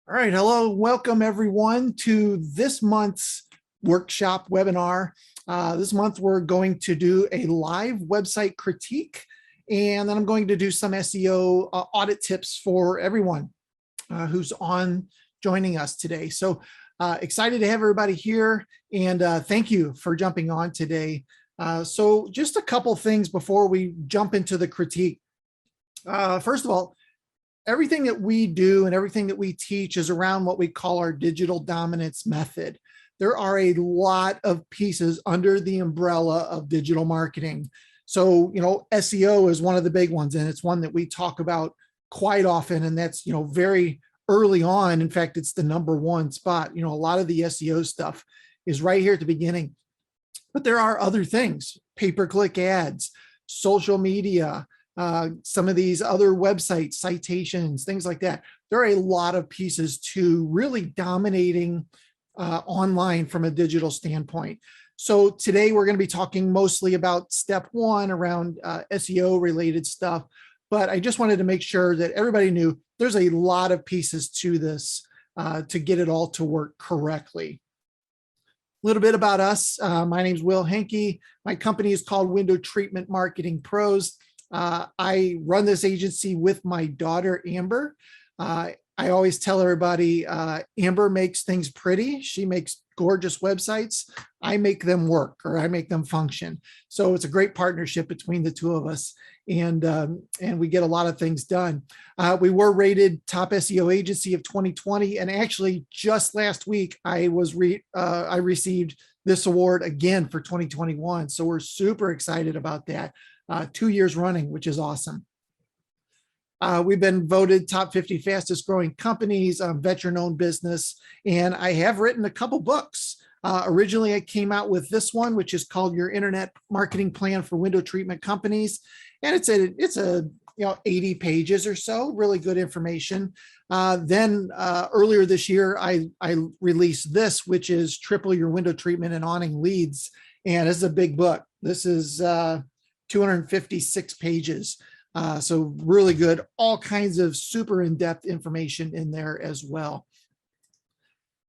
All right, hello, welcome everyone to this month's workshop webinar. This month we're going to do a live website critique, and then I'm going to do some SEO audit tips for everyone who's on joining us today. So excited to have everybody here, and thank you for jumping on today. So just a couple things before we jump into the critique. First of all, everything that we do and everything that we teach is around what we call our digital dominance method. There are a lot of pieces under the umbrella of digital marketing. So, SEO is one of the big ones, and it's one that we talk about quite often. And that's, very early on. In fact, it's the number one spot. A lot of the SEO stuff is right here at the beginning. But there are other things: pay-per-click ads, social media, some of these other websites, citations, things like that. There are a lot of pieces to really dominating online from a digital standpoint. So today we're going to be talking mostly about step one around SEO related stuff, but I just wanted to make sure that everybody knew there's a lot of pieces to this to get it all to work correctly. A little bit about us. My name is Will Henke. My company is called Window Treatment Marketing Pros. I run this agency with my daughter, Amber. I always tell everybody, Amber makes things pretty. She makes gorgeous websites. I make them work, or I make them function. So it's a great partnership between the two of us, and we get a lot of things done. We were rated top SEO agency of 2020, and actually just last week I received this award again for 2021. So we're super excited about that. 2 years running, which is awesome. We've been voted top 50 fastest growing companies, veteran-owned business, and I have written a couple books. Originally, I came out with this one, which is called Your Internet Marketing Plan for Window Treatment Companies, and it's a 80 pages or so, really good information. Then earlier this year, I released this, which is Triple Your Window Treatment and Awning Leads, and this is a big book. This is 256 pages. So really good, all kinds of super in-depth information in there as well.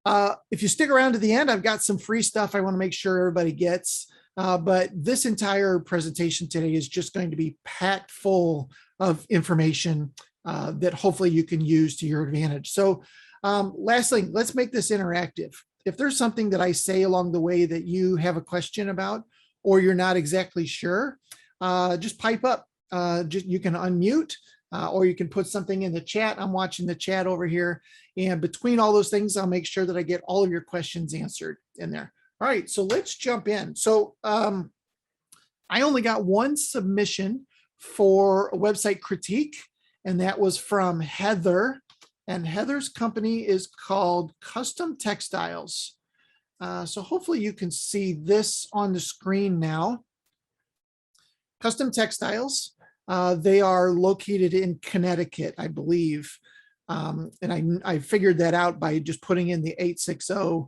If you stick around to the end, I've got some free stuff I want to make sure everybody gets. But this entire presentation today is just going to be packed full of information that hopefully you can use to your advantage. So last thing, let's make this interactive. If there's something that I say along the way that you have a question about, or you're not exactly sure, just pipe up. You can unmute, or you can put something in the chat. I'm watching the chat over here, and between all those things, I'll make sure that I get all of your questions answered in there. All right, so let's jump in. So I only got one submission for a website critique, and that was from Heather, and Heather's company is called Custom Textiles. So hopefully you can see this on the screen now. Custom Textiles. They are located in Connecticut, I believe. And I figured that out by just putting in the 860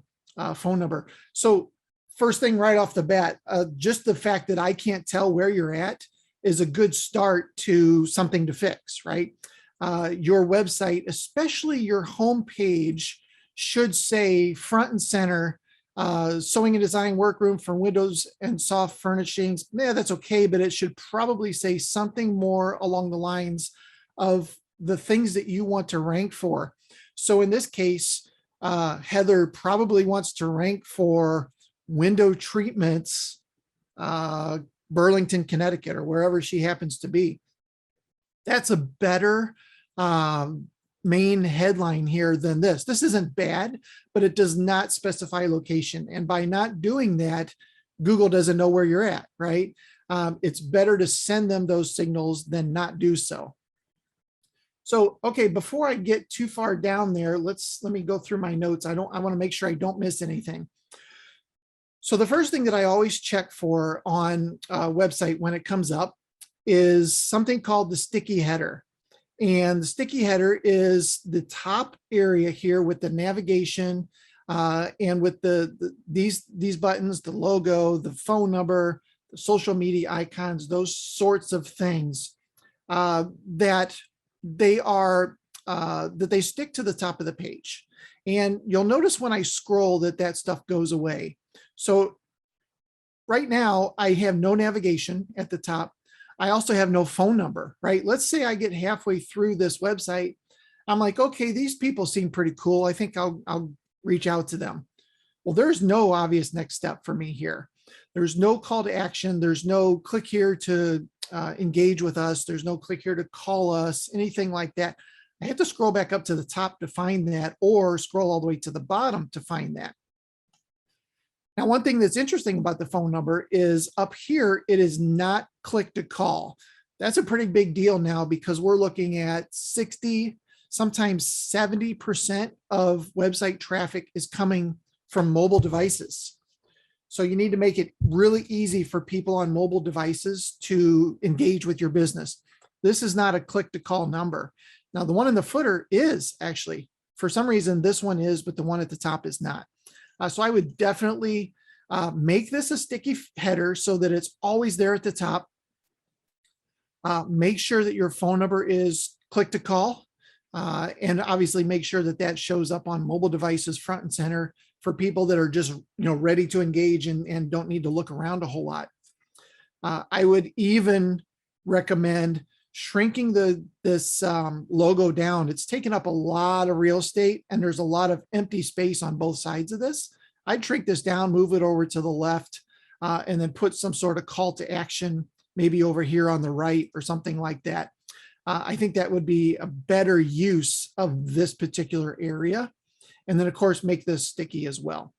phone number. So first thing right off the bat, just the fact that I can't tell where you're at is a good start to something to fix, right? Your website, especially your homepage, should say front and center, sewing and design workroom for windows and soft furnishings. Yeah, that's okay, but it should probably say something more along the lines of the things that you want to rank for. So in this case, Heather probably wants to rank for window treatments, Burlington, Connecticut, or wherever she happens to be. That's a better main headline here than this. This isn't bad, but it does not specify location. And by not doing that, Google doesn't know where you're at, right? It's better to send them those signals than not do so. So, okay, before I get too far down there, let me go through my notes. I want to make sure I don't miss anything. So the first thing that I always check for on a website when it comes up is something called the sticky header. And the sticky header is the top area here with the navigation and with these buttons, the logo, the phone number, the social media icons, those sorts of things that they are that they stick to the top of the page. And you'll notice when I scroll that stuff goes away. So right now I have no navigation at the top. I also have no phone number, right? Let's say I get halfway through this website. I'm like, okay, these people seem pretty cool. I think I'll reach out to them. Well, there's no obvious next step for me here. There's no call to action. There's no click here to engage with us. There's no click here to call us, anything like that. I have to scroll back up to the top to find that, or scroll all the way to the bottom to find that. Now, one thing that's interesting about the phone number is up here, it is not click to call. That's a pretty big deal now, because we're looking at 60, sometimes 70% of website traffic is coming from mobile devices. So you need to make it really easy for people on mobile devices to engage with your business. This is not a click to call number. Now, the one in the footer is actually, for some reason, this one is, but the one at the top is not. So I would definitely make this a sticky header so that it's always there at the top. Make sure that your phone number is click to call, and obviously make sure that that shows up on mobile devices front and center for people that are just ready to engage and don't need to look around a whole lot. I would even recommend shrinking this logo down. It's taken up a lot of real estate, and there's a lot of empty space on both sides of this. I'd shrink this down, move it over to the left, and then put some sort of call to action, maybe over here on the right or something like that. I think that would be a better use of this particular area. And then, of course, make this sticky as well.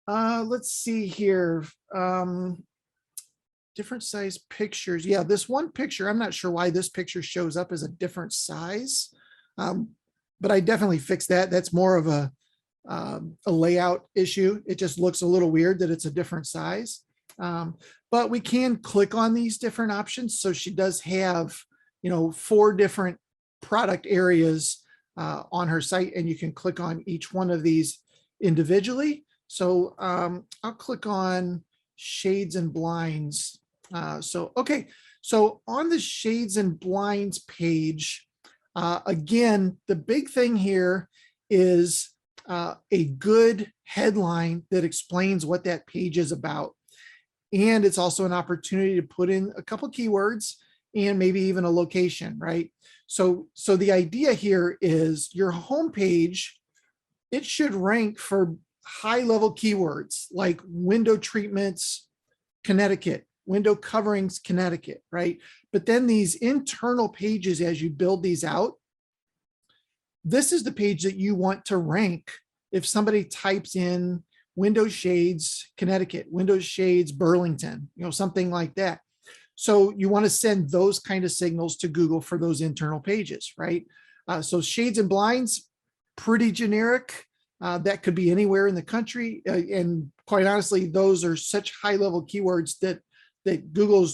Let's see here. Different size pictures. Yeah, this one picture, I'm not sure why this picture shows up as a different size, but I definitely fixed that. That's more of a layout issue. It just looks a little weird that it's a different size. But we can click on these different options. So she does have, 4 different product areas on her site, and you can click on each one of these individually. So I'll click on shades and blinds. Okay, so on the shades and blinds page, again, the big thing here is a good headline that explains what that page is about. And it's also an opportunity to put in a couple keywords and maybe even a location, right? So the idea here is your homepage, it should rank for high-level keywords like window treatments, Connecticut, window coverings, Connecticut, right? But then these internal pages, as you build these out, this is the page that you want to rank if somebody types in window shades, Connecticut, window shades, Burlington, something like that. So you want to send those kind of signals to Google for those internal pages, right? So shades and blinds, pretty generic. That could be anywhere in the country. And quite honestly, those are such high-level keywords that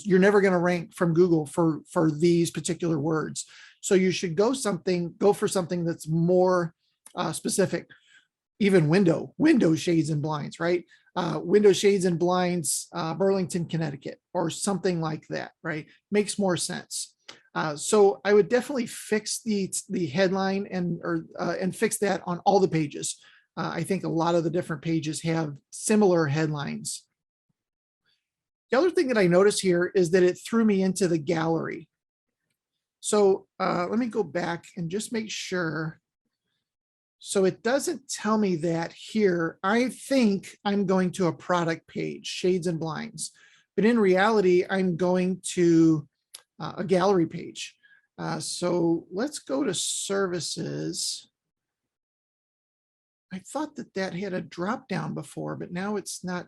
you're never going to rank from Google for these particular words. So you should go for something that's more specific. Even window shades and blinds, right? Window shades and blinds, Burlington, Connecticut, or something like that, right? Makes more sense. So I would definitely fix the headline and fix that on all the pages. I think a lot of the different pages have similar headlines. The other thing that I noticed here is that it threw me into the gallery. So let me go back and just make sure. So it doesn't tell me that here. I think I'm going to a product page, shades and blinds, but in reality, I'm going to a gallery page. So let's go to services. I thought that had a drop down before, but now it's not.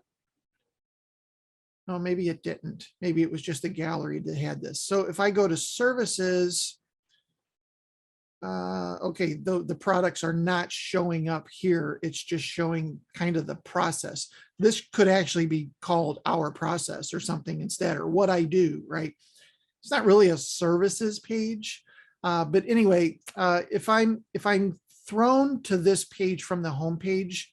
Oh, maybe it didn't. Maybe it was just a gallery that had this. So if I go to services, okay, the products are not showing up here. It's just showing kind of the process. This could actually be called our process or something instead, or what I do, right? It's not really a services page. But anyway, if I'm thrown to this page from the home page,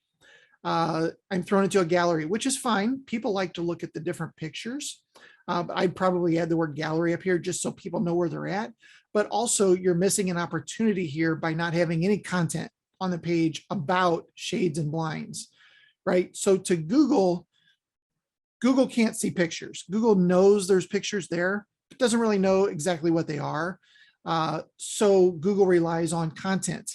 I'm thrown into a gallery, which is fine. People like to look at the different pictures. I'd probably add the word gallery up here just so people know where they're at. But also you're missing an opportunity here by not having any content on the page about shades and blinds, right? So to Google can't see pictures. Google knows there's pictures there, but doesn't really know exactly what they are. So Google relies on content.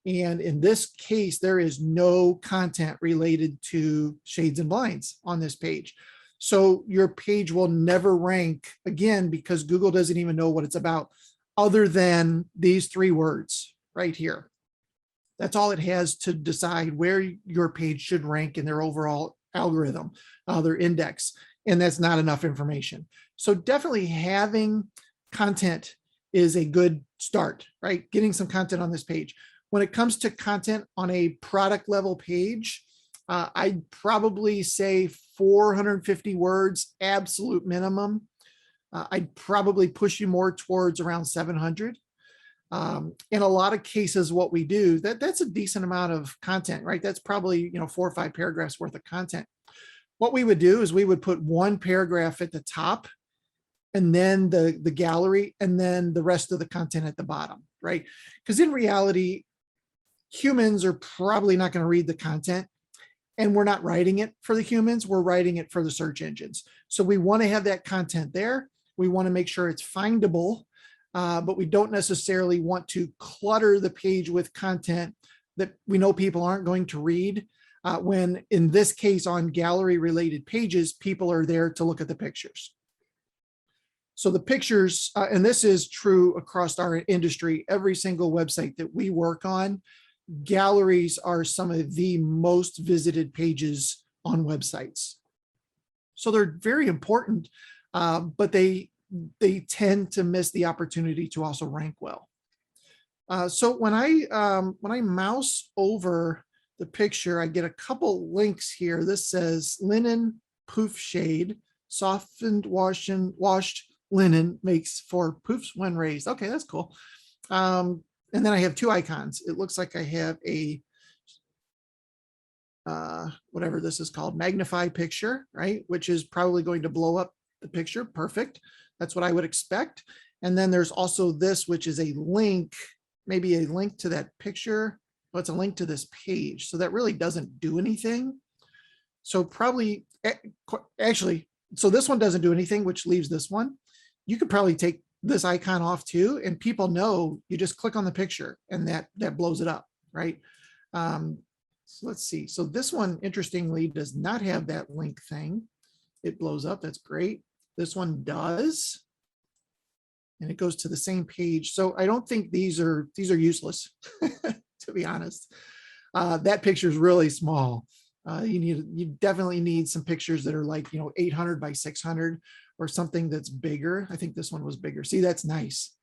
And in this case, there is no content related to shades and blinds on this page. So your page will never rank again because Google doesn't even know what it's about other than these 3 words right here. That's all it has to decide where your page should rank in their overall algorithm, their index. And that's not enough information. So definitely having content is a good start, right? Getting some content on this page. When it comes to content on a product level page, I'd probably say 450 words, absolute minimum. I'd probably push you more towards around 700. In a lot of cases, what we do, that's a decent amount of content, right? That's probably 4 or 5 paragraphs worth of content. What we would do is we would put 1 paragraph at the top and then the gallery and then the rest of the content at the bottom, right? Because in reality, humans are probably not going to read the content, and we're not writing it for the humans, we're writing it for the search engines. So we want to have that content there. We want to make sure it's findable, but we don't necessarily want to clutter the page with content that we know people aren't going to read. When in this case on gallery related pages, people are there to look at the pictures. So the pictures, and this is true across our industry, every single website that we work on, galleries are some of the most visited pages on websites. So they're very important, but they tend to miss the opportunity to also rank well. So when I mouse over the picture, I get a couple links here. This says linen poof shade, softened washed linen makes for poofs when raised. Okay, that's cool. And then I have 2 icons. It looks like I have a whatever this is called, magnify picture, right? Which is probably going to blow up the picture. Perfect. That's what I would expect. And then there's also this, which is a link, maybe a link to that picture, but it's a link to this page. So that really doesn't do anything. So probably, actually, so this one doesn't do anything, which leaves this one. You could probably take this icon off too, and people know you just click on the picture and that blows it up, right? So let's see. So this one, interestingly, does not have that link thing. It blows up. That's great. This one does. And it goes to the same page. So I don't think these are useless, to be honest. That picture is really small. You definitely need some pictures that are like 800 by 600 or something that's bigger. I think this one was bigger. See, that's nice.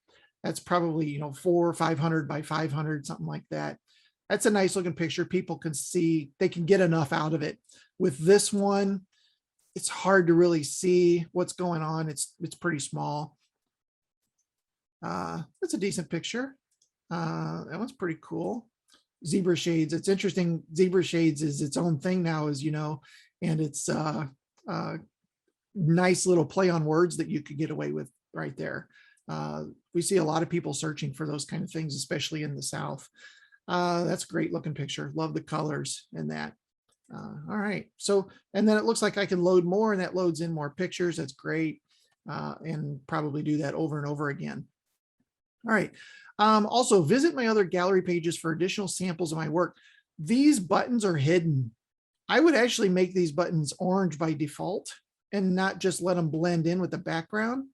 That's probably 400 or 500 by 500, something like that. That's a nice looking picture. People can see, they can get enough out of it. With this one, it's hard to really see what's going on. It's pretty small. That's a decent picture. That one's pretty cool. Zebra shades. It's interesting. Zebra shades is its own thing now, as you know, and it's nice little play on words that you could get away with right there. We see a lot of people searching for those kind of things, especially in the South. That's a great looking picture. Love the colors in that. All right. So, and then it looks like I can load more, and that loads in more pictures. That's great. And probably do that over and over again. All right. Also, visit my other gallery pages for additional samples of my work. These buttons are hidden. I would actually make these buttons orange by default and not just let them blend in with the background,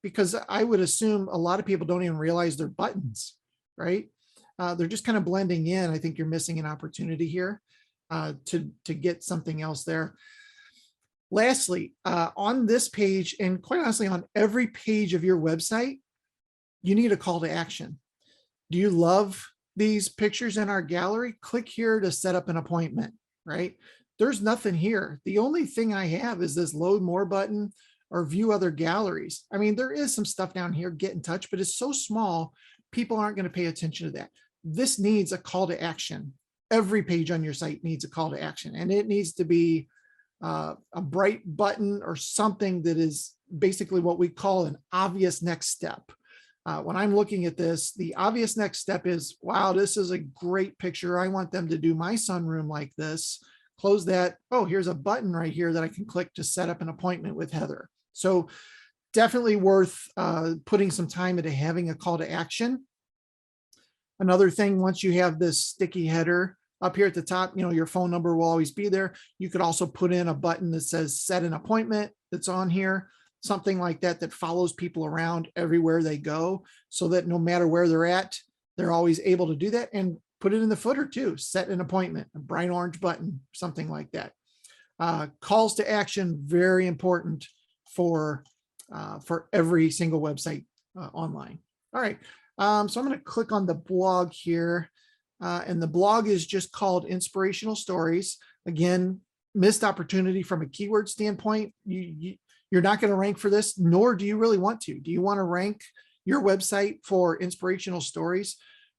because I would assume a lot of people don't even realize they're buttons, right? They're just kind of blending in. I think you're missing an opportunity here to get something else there. Lastly, on this page, and quite honestly, on every page of your website, you need a call to action. Do you love these pictures in our gallery? Click here to set up an appointment, right? There's nothing here. The only thing I have is this load more button or view other galleries. I mean, there is some stuff down here, get in touch, but it's so small, people aren't going to pay attention to that. This needs a call to action. Every page on your site needs a call to action, and it needs to be a bright button or something that is basically what we call an obvious next step. When I'm looking at this, the obvious next step is, wow, this is a great picture. I want them to do my sunroom like this. Close that. Oh, here's a button right here that I can click to set up an appointment with Heather. So definitely worth putting some time into having a call to action. Another thing, once you have this sticky header up here at the top, your phone number will always be there. You could also put in a button that says set an appointment that's on here, something like that, that follows people around everywhere they go, so that no matter where they're at, they're always able to do that. And put it in the footer too, set an appointment, a bright orange button, something like that. Calls to action, very important for every single website online. All right. So I'm going to click on the blog here. And the blog is just called Inspirational Stories. Again, missed opportunity from a keyword standpoint. You're not going to rank for this, nor do you really want to. Do you want to rank your website for inspirational stories?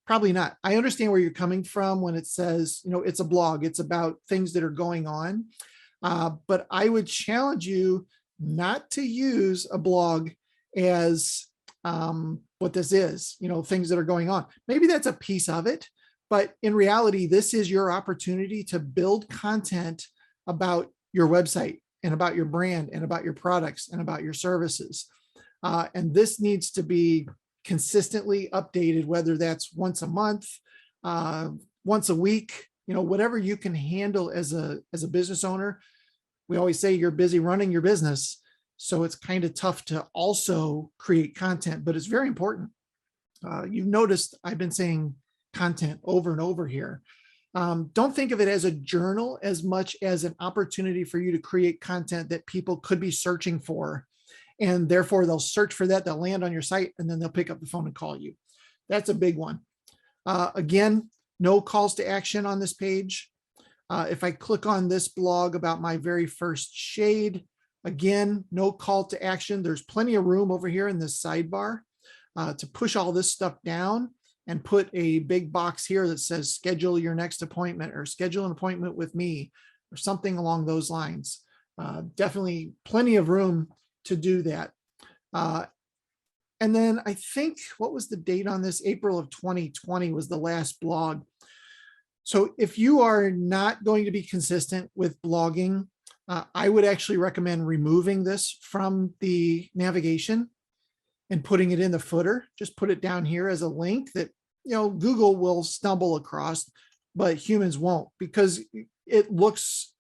Probably not. I understand where you're coming from when it says, it's a blog. It's about things that are going on. But I would challenge you not to use a blog as what this is, things that are going on. Maybe that's a piece of it, but in reality, this is your opportunity to build content about your website and about your brand and about your products and about your services. And this needs to be consistently updated, whether that's once a month, once a week, whatever you can handle as a business owner. We always say you're busy running your business, so it's kind of tough to also create content, but it's very important. You've noticed I've been saying content over and over here. Don't think of it as a journal as much as an opportunity for you to create content that people could be searching for. And therefore they'll search for that, they'll land on your site, and then they'll pick up the phone and call you. That's a big one. Again, no calls to action on this page. If I click on this blog about my very first shade, again, no call to action. There's plenty of room over here in this sidebar to push all this stuff down and put a big box here that says schedule your next appointment or schedule an appointment with me or something along those lines. Definitely plenty of room to do that. And then I think, what was the date on this? April of 2020 was the last blog. So if you are not going to be consistent with blogging, I would actually recommend removing this from the navigation and putting it in the footer. Just put it down here as a link that, Google will stumble across, but humans won't, because it looks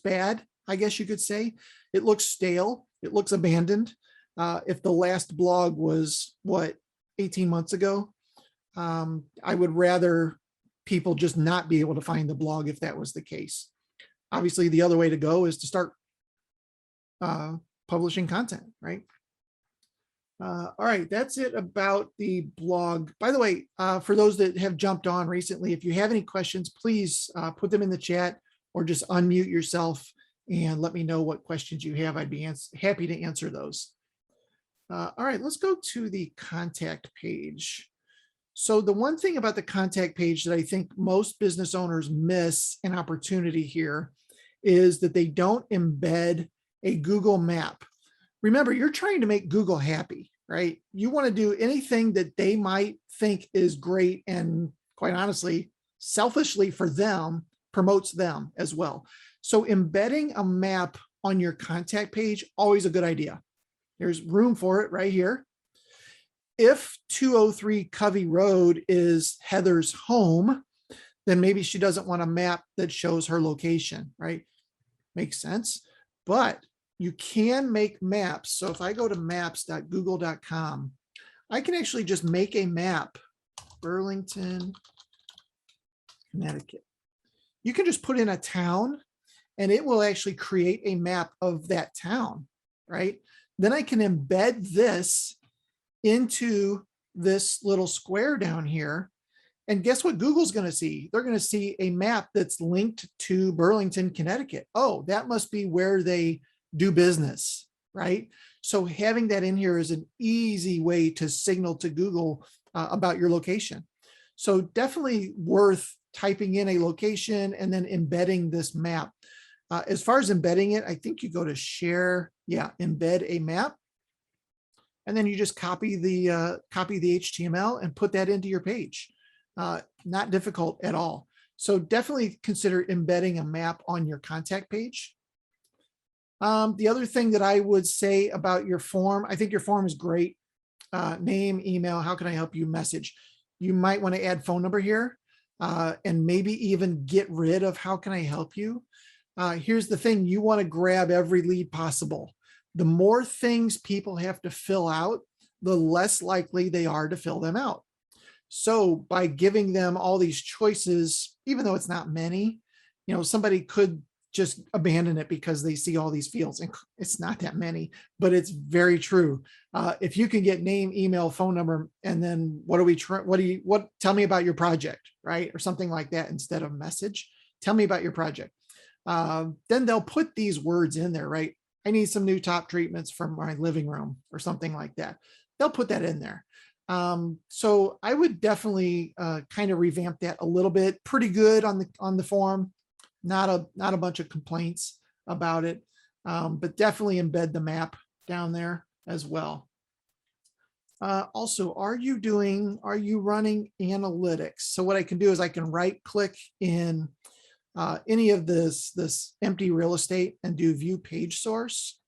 bad, I guess you could say. It looks stale. It looks abandoned. If the last blog was, 18 months ago, I would rather people just not be able to find the blog if that was the case. Obviously, the other way to go is to start publishing content, right? All right, that's it about the blog. By the way, for those that have jumped on recently, if you have any questions, please put them in the chat or just unmute yourself and let me know what questions you have. I'd be happy to answer those. All right, let's go to the contact page. So the one thing about the contact page that I think most business owners miss an opportunity here is that they don't embed a Google map. Remember, you're trying to make Google happy, right? You want to do anything that they might think is great and, quite honestly, selfishly for them, promotes them as well. So embedding a map on your contact page, always a good idea. There's room for it right here. If 203 Covey Road is Heather's home, then maybe she doesn't want a map that shows her location, right? Makes sense. But you can make maps. So if I go to maps.google.com, I can actually just make a map, Burlington, Connecticut. You can just put in a town and it will actually create a map of that town, right? Then I can embed this into this little square down here. And guess what Google's going to see? They're going to see a map that's linked to Burlington, Connecticut. Oh, that must be where they do business, right? So having that in here is an easy way to signal to Google about your location. So definitely worth typing in a location and then embedding this map. As far as embedding it, I think you go to share, embed a map. and then you just copy the HTML and put that into your page. Not difficult at all. So definitely consider embedding a map on your contact page. The other thing that I would say about your form, I think your form is great. Name, email, how can I help you, message. You might want to add phone number here, and maybe even get rid of how can I help you. Here's the thing, you want to grab every lead possible. The more things people have to fill out, the less likely they are to fill them out. So by giving them all these choices, even though it's not many, somebody could just abandon it because they see all these fields, and it's not that many, but it's very true. If you can get name, email, phone number, and then tell me about your project, right? Or something like that instead of message, tell me about your project. Then they'll put these words in there, right? I need some new top treatments from my living room or something like that. They'll put that in there. So I would definitely kind of revamp that a little bit. Pretty good on the form. Not a bunch of complaints about it, but definitely embed the map down there as well. Also, are you running analytics? So what I can do is I can right click in any of this empty real estate and do view page source.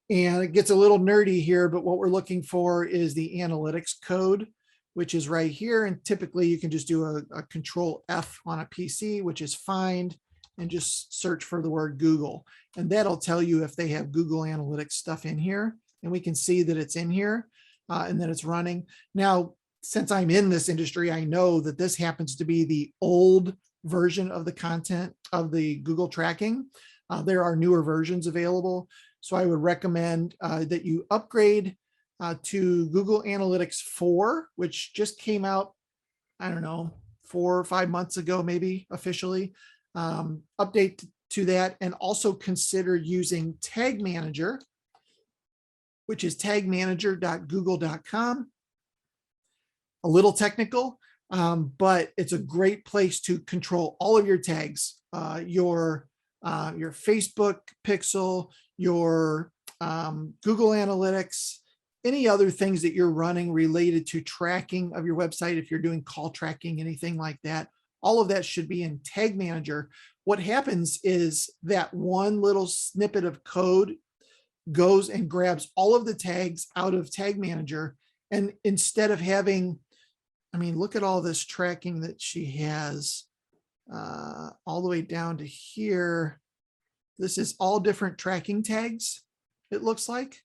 And it gets a little nerdy here, but what we're looking for is the analytics code, which is right here. And typically you can just do a control F on a PC, which is find, and just search for the word Google. And that'll tell you if they have Google Analytics stuff in here. And we can see that it's in here and that it's running. Now, since I'm in this industry, I know that this happens to be the old version of the content of the Google tracking. There are newer versions available. So I would recommend that you upgrade to Google Analytics 4, which just came out, I don't know, 4 or 5 months ago, maybe officially. Update to that, and also consider using Tag Manager, which is tagmanager.google.com. A little technical, but it's a great place to control all of your tags, your Facebook pixel, your Google Analytics, any other things that you're running related to tracking of your website. If you're doing call tracking, anything like that, all of that should be in Tag Manager. What happens is that one little snippet of code goes and grabs all of the tags out of Tag Manager. And instead of having, look at all this tracking that she has all the way down to here. This is all different tracking tags, it looks like.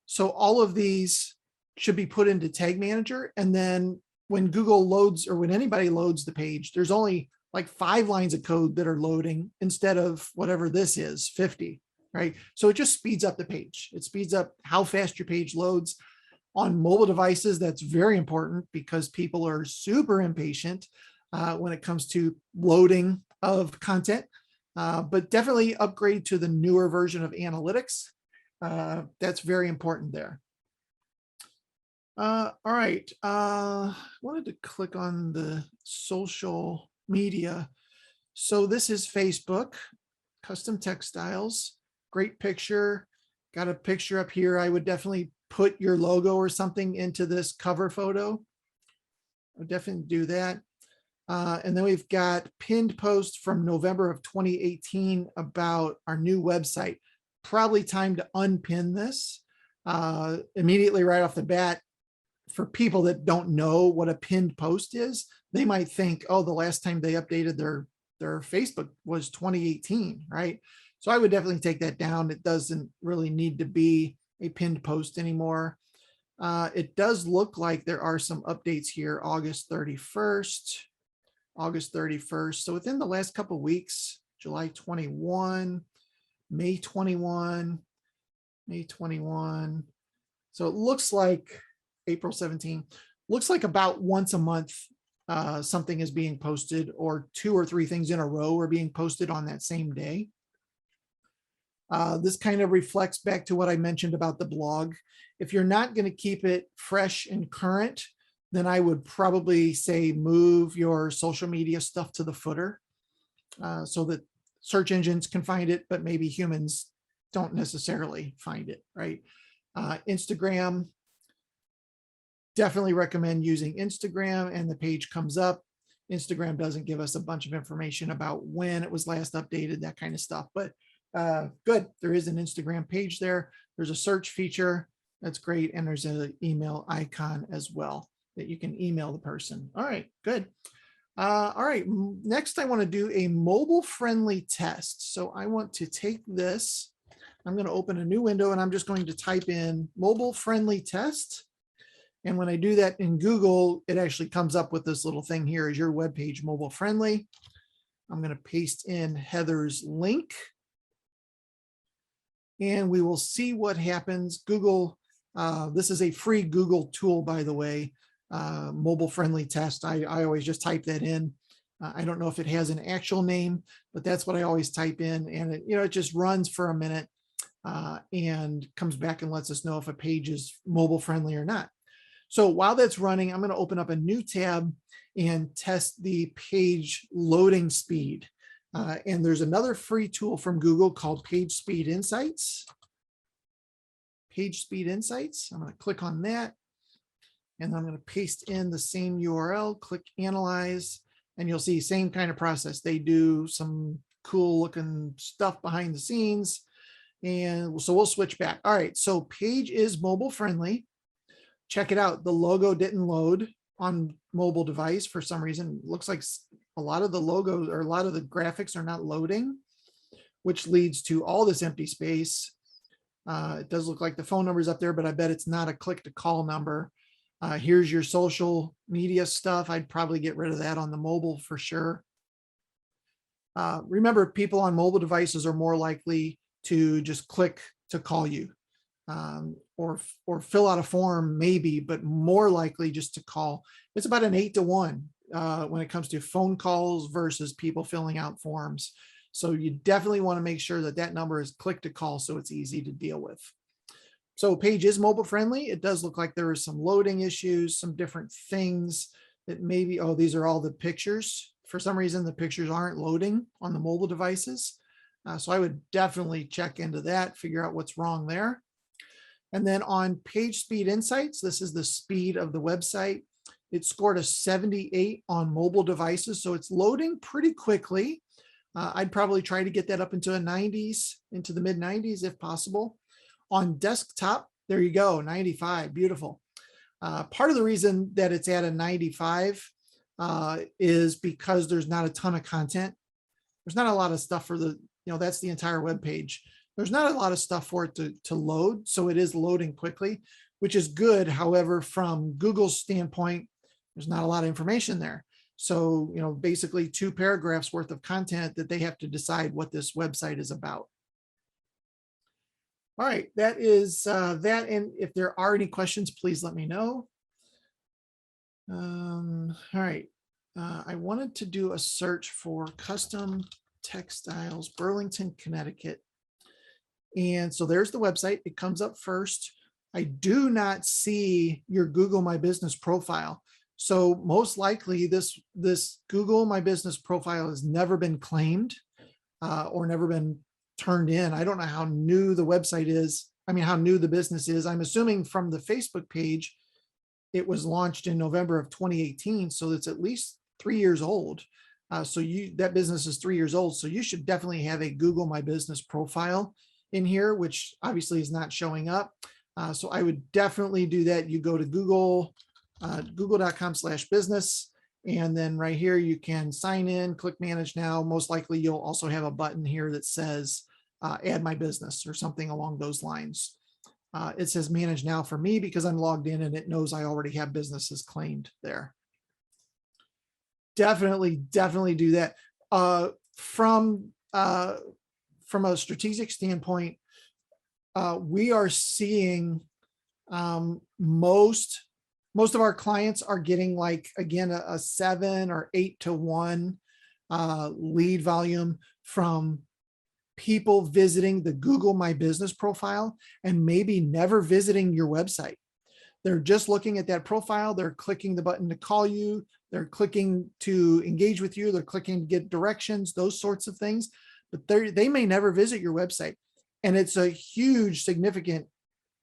So all of these should be put into Tag Manager. And then when Google loads, or when anybody loads the page, there's only like 5 lines of code that are loading instead of whatever this is, 50, right? So it just speeds up the page. It speeds up how fast your page loads. On mobile devices, that's very important because people are super impatient when it comes to loading of content. But definitely upgrade to the newer version of analytics. That's very important there. All right. Wanted to click on the social media. So this is Facebook, custom textiles, great picture. Got a picture up here. I would definitely put your logo or something into this cover photo. I would definitely do that. And then we've got pinned post from November of 2018 about our new website. Probably time to unpin this immediately right off the bat. For people that don't know what a pinned post is, they might think, oh, the last time they updated their Facebook was 2018, right? So I would definitely take that down. It doesn't really need to be a pinned post anymore. It does look like there are some updates here, August 31st. So within the last couple of weeks, July 21, May 21. So it looks like April 17, looks like about once a month, something is being posted, or 2 or 3 things in a row are being posted on that same day. This kind of reflects back to what I mentioned about the blog. If you're not going to keep it fresh and current, then I would probably say move your social media stuff to the footer so that search engines can find it, but maybe humans don't necessarily find it, right? Instagram, Definitely recommend using Instagram, and the page comes up. Instagram doesn't give us a bunch of information about when it was last updated, that kind of stuff, but good. There is an Instagram page there. There's a search feature. That's great. And there's an email icon as well that you can email the person. All right, good. All right, next I want to do a mobile friendly test. So I want to take this, I'm going to open a new window, and I'm just going to type in mobile friendly test. And when I do that in Google, it actually comes up with this little thing here: is your web page mobile friendly? I'm going to paste in Heather's link, and we will see what happens. Google, this is a free Google tool, by the way, mobile friendly test. I always just type that in. I don't know if it has an actual name, but that's what I always type in, and it just runs for a minute and comes back and lets us know if a page is mobile friendly or not. So while that's running, I'm going to open up a new tab and test the page loading speed. And there's another free tool from Google called Page Speed Insights. Page Speed Insights. I'm going to click on that, and I'm going to paste in the same URL, click Analyze, and you'll see same kind of process. They do some cool looking stuff behind the scenes. And so we'll switch back. All right, so page is mobile friendly. Check it out. The logo didn't load on mobile device for some reason. It looks like a lot of the logos or a lot of the graphics are not loading, which leads to all this empty space. It does look like the phone number is up there, but I bet it's not a click to call number. Here's your social media stuff. I'd probably get rid of that on the mobile for sure. Remember, people on mobile devices are more likely to just click to call you. Or fill out a form maybe, but more likely just to call. It's about an 8 to 1 when it comes to phone calls versus people filling out forms. So you definitely want to make sure that that number is click to call so it's easy to deal with. So page is mobile friendly. It does look like there are some loading issues, some different things that maybe, oh, these are all the pictures. For some reason, the pictures aren't loading on the mobile devices. So I would definitely check into that, figure out what's wrong there. And then on Page Speed Insights, this is the speed of the website. It scored a 78 on mobile devices, so it's loading pretty quickly. I'd probably try to get that up into the 90s, into the mid 90s if possible. On desktop, there you go, 95, beautiful. Part of the reason that it's at a 95 is because there's not a ton of content. There's not a lot of stuff for the, that's the entire web page. There's not a lot of stuff for it to load, so it is loading quickly, which is good. However, from Google's standpoint, there's not a lot of information there. So, basically 2 paragraphs worth of content that they have to decide what this website is about. All right, that is that. And if there are any questions, please let me know. All right, I wanted to do a search for custom textiles, Burlington, Connecticut. And so there's the website. It comes up first. I do not see your Google My Business profile. So most likely this Google My Business profile has never been claimed or never been turned in. I don't know how new the website is. I mean, how new the business is. I'm assuming from the Facebook page, it was launched in November of 2018. So it's at least 3 years old. So that business is 3 years old. So you should definitely have a Google My Business profile in here, which obviously is not showing up. So I would definitely do that. You go to Google, google.com/business. And then right here, you can sign in, click manage now. Most likely you'll also have a button here that says add my business or something along those lines. It says manage now for me because I'm logged in and it knows I already have businesses claimed there. Definitely do that. From a strategic standpoint, we are seeing most of our clients are getting, like, again, a 7 or 8 to 1 lead volume from people visiting the Google My Business profile and maybe never visiting your website. They're just looking at that profile. They're clicking the button to call you. They're clicking to engage with you. They're clicking to get directions, those sorts of things. But they may never visit your website. And it's a huge, significant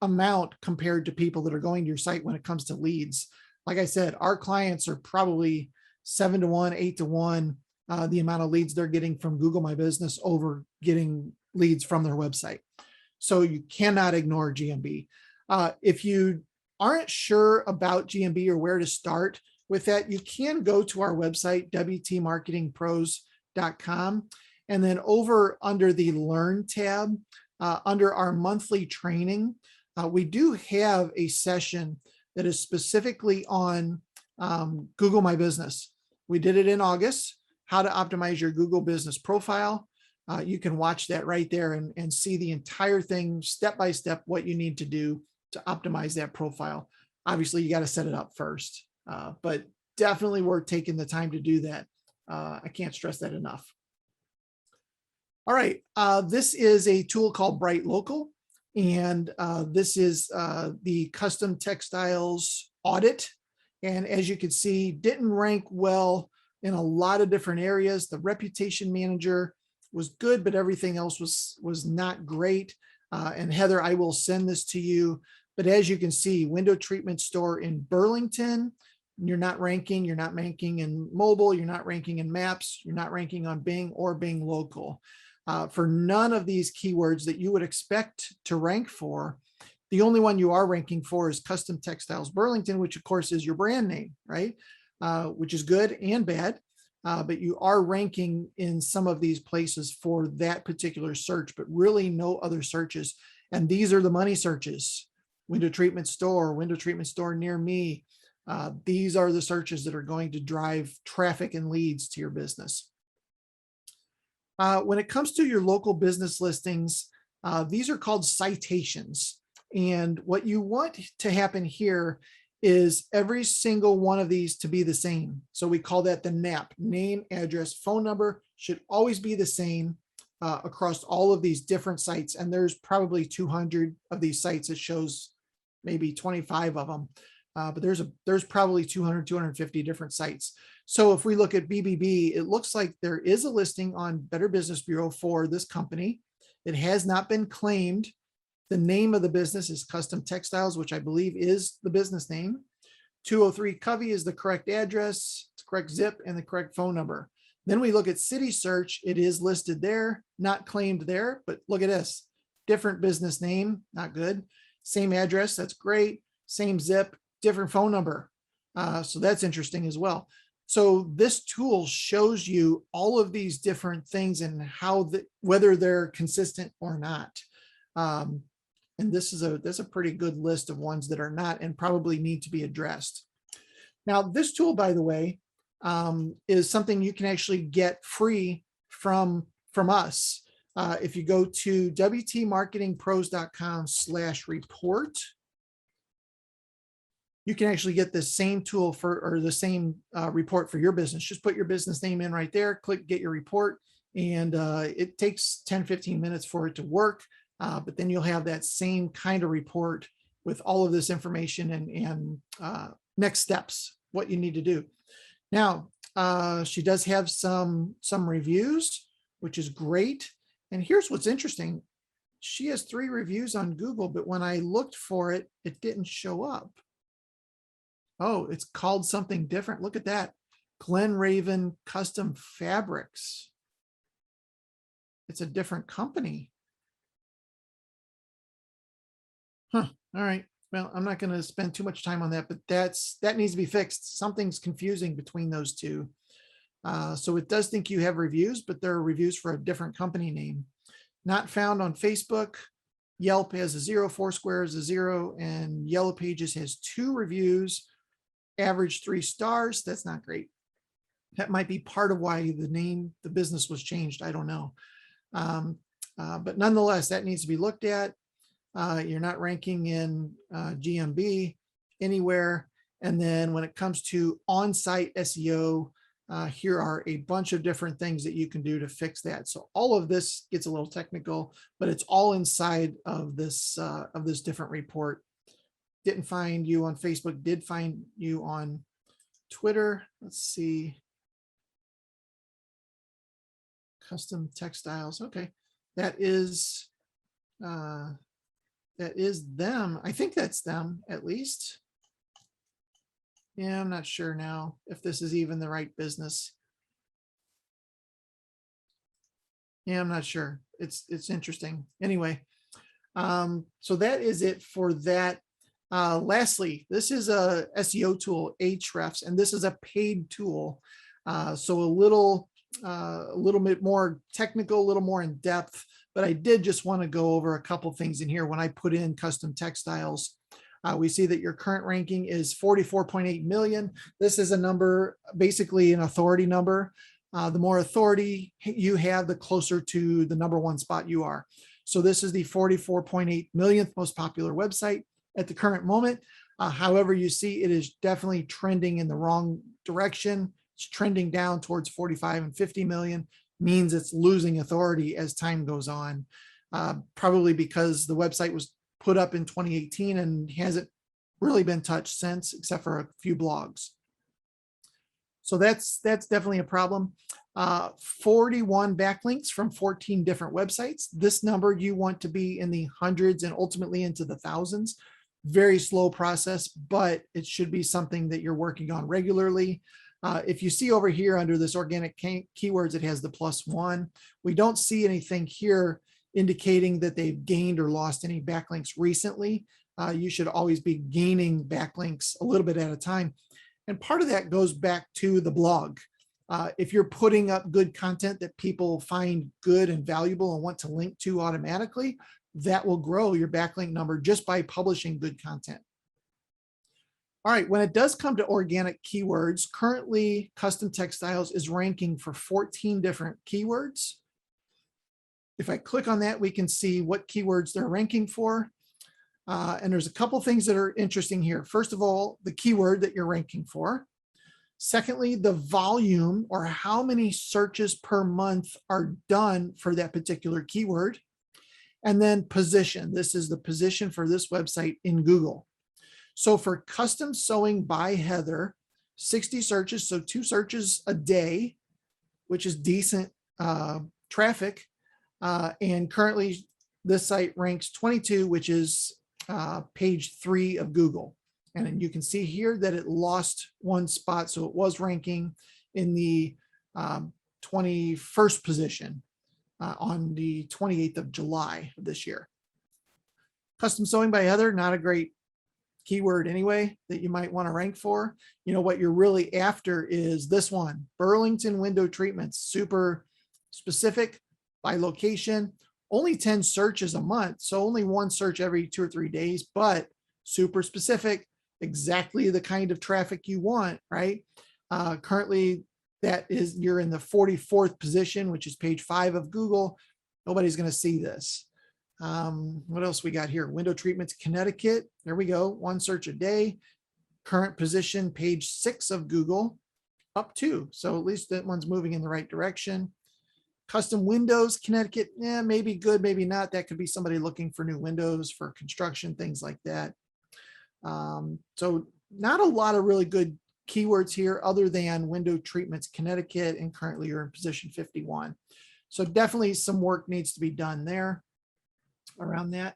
amount compared to people that are going to your site when it comes to leads. Like I said, our clients are probably 7 to 1, 8 to 1, the amount of leads they're getting from Google My Business over getting leads from their website. So you cannot ignore GMB. If you aren't sure about GMB or where to start with that, you can go to our website, WTMarketingpros.com. And then over under the Learn tab, under our monthly training, we do have a session that is specifically on Google My Business. We did it in August, how to optimize your Google business profile. You can watch that right there and see the entire thing step by step, what you need to do to optimize that profile. Obviously, you got to set it up first, but definitely worth taking the time to do that. I can't stress that enough. All right, this is a tool called Bright Local, and this is the custom textiles audit. And as you can see, didn't rank well in a lot of different areas. The reputation manager was good, but everything else was not great. And Heather, I will send this to you. But as you can see, window treatment store in Burlington, you're not ranking in mobile, you're not ranking in maps, you're not ranking on Bing or Bing local. For none of these keywords that you would expect to rank for, the only one you are ranking for is Custom Textiles Burlington, which of course is your brand name, right? Which is good and bad. But you are ranking in some of these places for that particular search, but really no other searches. And these are the money searches: window treatment store near me. These are the searches that are going to drive traffic and leads to your business. When it comes to your local business listings, these are called citations. And what you want to happen here is every single one of these to be the same. So we call that the NAP, name, address, phone number, should always be the same across all of these different sites. And there's probably 200 of these sites. It shows maybe 25 of them. But there's probably 200, 250 different sites. So if we look at BBB, it looks like there is a listing on Better Business Bureau for this company. It has not been claimed. The name of the business is Custom Textiles, which I believe is the business name. 203 Covey is the correct address, it's correct zip, and the correct phone number. Then we look at city search. It is listed there, not claimed there, but look at this. Different business name, not good. Same address, that's great. Same zip, different phone number. So that's interesting as well. So this tool shows you all of these different things and how whether they're consistent or not. And this is a pretty good list of ones that are not and probably need to be addressed. Now, this tool, by the way, is something you can actually get free from us. If you go to WTMarketingpros.com/report, you can actually get the same tool or the same report for your business. Just put your business name in right there, click get your report, and it takes 10, 15 minutes for it to work. But then you'll have that same kind of report with all of this information and next steps, what you need to do. Now, she does have some reviews, which is great. And here's what's interesting. She has 3 reviews on Google, but when I looked for it, it didn't show up. Oh, it's called something different. Look at that. Glen Raven Custom Fabrics. It's a different company. Huh. All right. Well, I'm not going to spend too much time on that, but that needs to be fixed. Something's confusing between those two. So it does think you have reviews, but there are reviews for a different company name. Not found on Facebook. Yelp has a 0, Foursquare is a 0, and Yellow Pages has 2 reviews, average 3 stars. That's not great. That might be part of why the business was changed. I don't know. But nonetheless, that needs to be looked at. You're not ranking in GMB anywhere. And then when it comes to on-site SEO, here are a bunch of different things that you can do to fix that. So all of this gets a little technical, but it's all inside of this different report. Didn't find you on Facebook, did find you on Twitter. Let's see. Custom textiles. Okay. That is that is them. I think that's them at least. Yeah, I'm not sure now if this is even the right business. Yeah, I'm not sure. It's interesting. Anyway, so that is it for that. Lastly, this is a SEO tool, Ahrefs, and this is a paid tool. So a little bit more technical, a little more in depth, but I did just want to go over a couple things in here. When I put in custom textiles, we see that your current ranking is 44.8 million. This is a number, basically an authority number. The more authority you have, the closer to the #1 spot you are. So this is the 44.8 millionth most popular website at the current moment. However, you see it is definitely trending in the wrong direction. It's trending down towards 45 and 50 million, means it's losing authority as time goes on. Probably because the website was put up in 2018 and hasn't really been touched since, except for a few blogs. So that's definitely a problem. 41 backlinks from 14 different websites. This number you want to be in the hundreds and ultimately into the thousands. Very slow process, but it should be something that you're working on regularly. If you see over here under this organic keywords, it has the +1. We don't see anything here indicating that they've gained or lost any backlinks recently. You should always be gaining backlinks a little bit at a time. And part of that goes back to the blog. If you're putting up good content that people find good and valuable and want to link to automatically, that will grow your backlink number just by publishing good content. All right, when it does come to organic keywords, currently Custom Textiles is ranking for 14 different keywords. If I click on that, we can see what keywords they're ranking for. And there's a couple things that are interesting here. First of all, the keyword that you're ranking for. Secondly, the volume, or how many searches per month are done for that particular keyword. And then position. This is the position for this website in Google. So for custom sewing by Heather, 60 searches, so 2 searches a day, which is decent traffic. And currently this site ranks 22, which is page 3 of Google. And you can see here that it lost 1 spot. So it was ranking in the 21st position on the 28th of July of this year. Custom sewing by Heather, not a great keyword anyway that you might want to rank for. You know, what you're really after is this one, Burlington window treatments, super specific by location, only 10 searches a month. So only 1 search every 2 or 3 days, but super specific, exactly the kind of traffic you want, right? Currently that is, you're in the 44th position, which is page 5 of Google. Nobody's going to see this. What else we got here? Window treatments, Connecticut. There we go. 1 search a day. Current position, page 6 of Google, up 2. So at least that one's moving in the right direction. Custom windows, Connecticut. Yeah, maybe good, maybe not. That could be somebody looking for new windows for construction, things like that. So not a lot of really good keywords here other than window treatments, Connecticut, and currently you're in position 51. So definitely some work needs to be done there around that.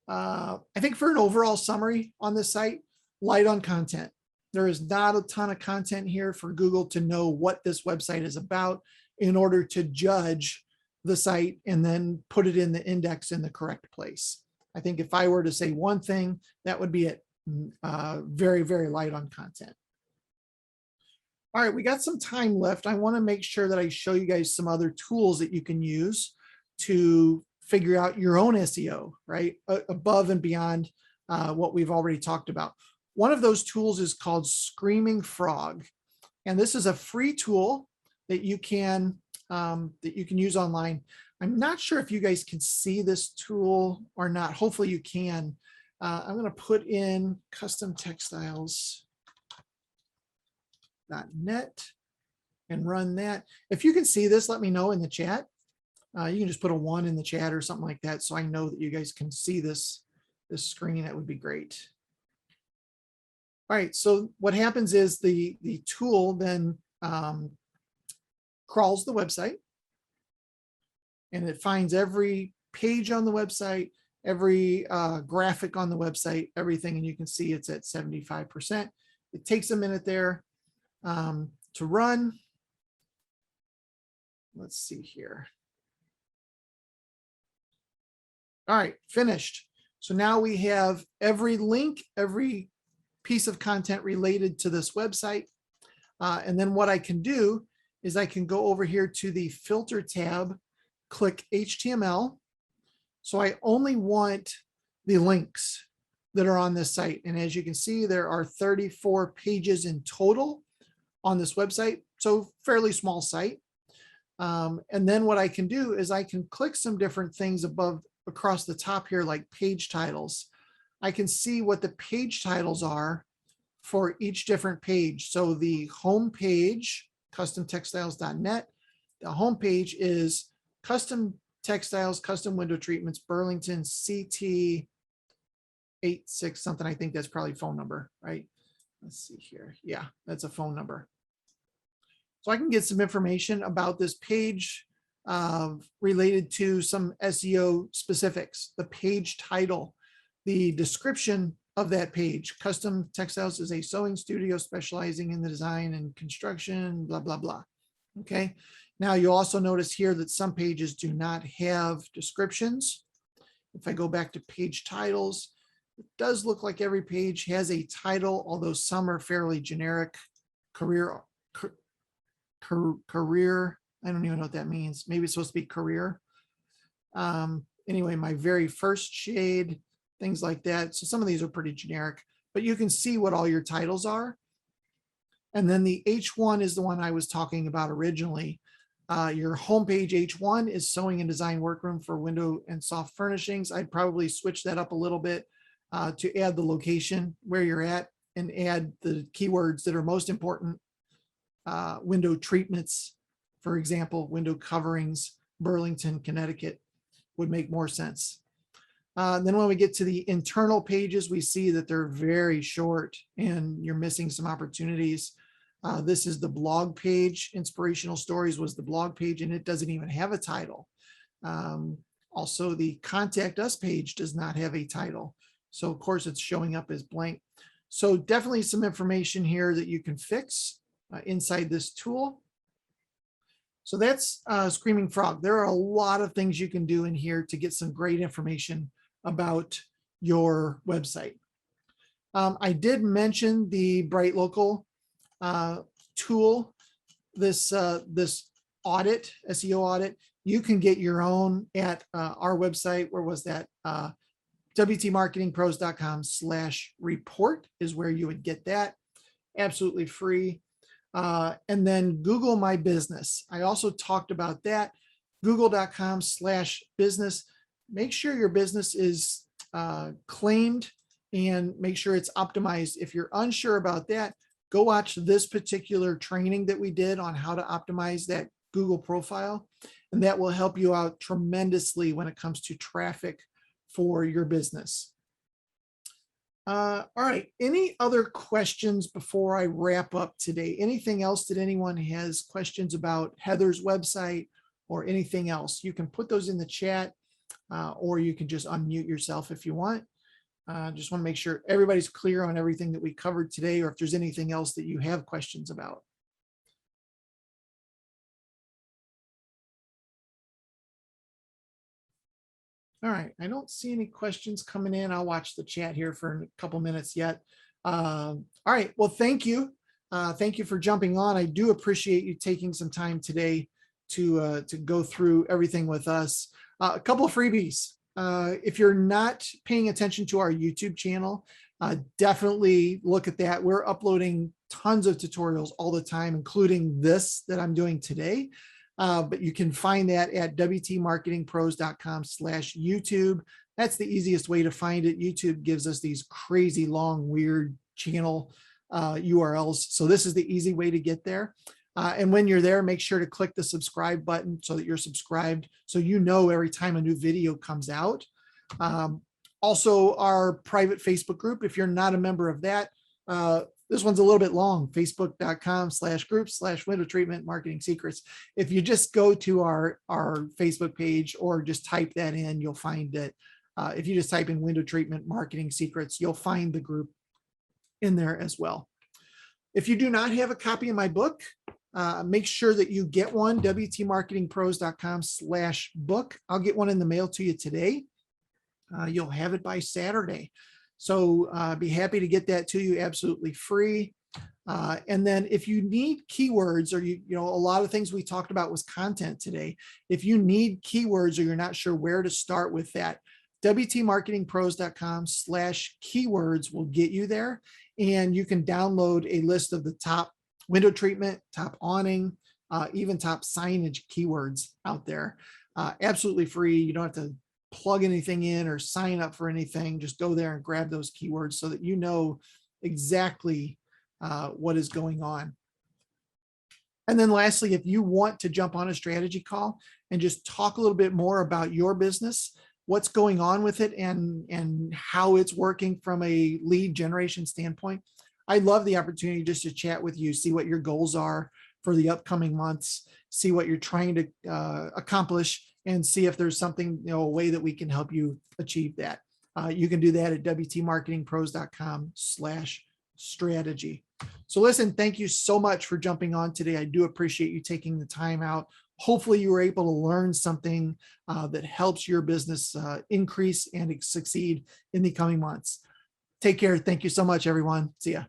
I think for an overall summary on this site, light on content. There is not a ton of content here for Google to know what this website is about in order to judge the site and then put it in the index in the correct place. I think if I were to say one thing, that would be it. Very, very light on content. All right, we got some time left. I want to make sure that I show you guys some other tools that you can use to figure out your own SEO, right? Above and beyond what we've already talked about. One of those tools is called Screaming Frog. And this is a free tool that you can use online. I'm not sure if you guys can see this tool or not. Hopefully you can. I'm going to put in customtextiles.net and run that. If you can see this, let me know in the chat. You can just put a 1 in the chat or something like that, so I know that you guys can see this screen. That would be great. All right, so what happens is the tool then crawls the website, and it finds every page on the website, every graphic on the website, everything, and you can see it's at 75%. It takes a minute there to run. Let's see here. All right, finished. So now we have every link, every piece of content related to this website. And then what I can do is I can go over here to the filter tab, click HTML. So I only want the links that are on this site. And as you can see, there are 34 pages in total on this website. So fairly small site. And then what I can do is I can click some different things across the top here, like page titles. I can see what the page titles are for each different page. So the home page, customtextiles.net, the home page is custom textiles, custom window treatments, Burlington CT 86 something. I think that's probably phone number, right? Let's see here. Yeah, that's a phone number. So I can get some information about this page related to some SEO specifics, the page title, the description of that page. Custom Textiles is a sewing studio specializing in the design and construction, blah, blah, blah. Okay. Now you also notice here that some pages do not have descriptions. If I go back to page titles, it does look like every page has a title, although some are fairly generic. Career, I don't even know what that means. Maybe it's supposed to be career. Anyway, my very first shade, things like that. So some of these are pretty generic, but you can see what all your titles are. And then the H1 is the one I was talking about originally. Your homepage H1 is sewing and design workroom for window and soft furnishings. I'd probably switch that up a little bit to add the location where you're at and add the keywords that are most important. Window treatments, for example, window coverings, Burlington, Connecticut would make more sense. Then when we get to the internal pages, we see that they're very short and you're missing some opportunities. This is the blog page. Inspirational Stories was the blog page and it doesn't even have a title. Also, the Contact Us page does not have a title. So of course it's showing up as blank. So definitely some information here that you can fix inside this tool. So that's Screaming Frog. There are a lot of things you can do in here to get some great information about your website. I did mention the Bright Local tool, this audit, SEO audit. You can get your own at our website. Where was that? WTMarketingpros.com/report is where you would get that. Absolutely free. And then Google My Business. I also talked about that. Google.com/business. Make sure your business is claimed and make sure it's optimized. If you're unsure about that, go watch this particular training that we did on how to optimize that Google profile. And that will help you out tremendously when it comes to traffic for your business. All right. Any other questions before I wrap up today? Anything else that anyone has questions about Heather's website or anything else? You can put those in the chat or you can just unmute yourself if you want. Just want to make sure everybody's clear on everything that we covered today, or if there's anything else that you have questions about. All right, I don't see any questions coming in. I'll watch the chat here for a couple minutes yet. All right, well, thank you. Thank you for jumping on. I do appreciate you taking some time today to go through everything with us. A couple of freebies. If you're not paying attention to our YouTube channel, definitely look at that. We're uploading tons of tutorials all the time, including this that I'm doing today. But you can find that at WTMarketingpros.com/YouTube. That's the easiest way to find it. YouTube gives us these crazy long, weird channel URLs. So this is the easy way to get there. And when you're there, make sure to click the subscribe button so that you're subscribed, so you know every time a new video comes out. Also, our private Facebook group, if you're not a member of that, this one's a little bit long, facebook.com/groups/window treatment marketing secrets. If you just go to our Facebook page or just type that in, you'll find it If you just type in window treatment marketing secrets, you'll find the group in there as well. If you do not have a copy of my book, make sure that you get one, wtmarketingpros.com/book. I'll get one in the mail to you today. You'll have it by Saturday. So be happy to get that to you absolutely free. And then if you need keywords, or a lot of things we talked about was content today. If you need keywords or you're not sure where to start with that, wtmarketingpros.com/keywords will get you there. And you can download a list of the top window treatment, top awning, even top signage keywords out there. Absolutely free. You don't have to plug anything in or sign up for anything. Just go there and grab those keywords so that you know exactly what is going on. And then lastly, if you want to jump on a strategy call and just talk a little bit more about your business, what's going on with it, and how it's working from a lead generation standpoint, I'd love the opportunity just to chat with you, see what your goals are for the upcoming months, see what you're trying to accomplish, and see if there's something, a way that we can help you achieve that. You can do that at wtmarketingpros.com/strategy. So listen, thank you so much for jumping on today. I do appreciate you taking the time out. Hopefully you were able to learn something that helps your business increase and succeed in the coming months. Take care. Thank you so much, everyone. See ya.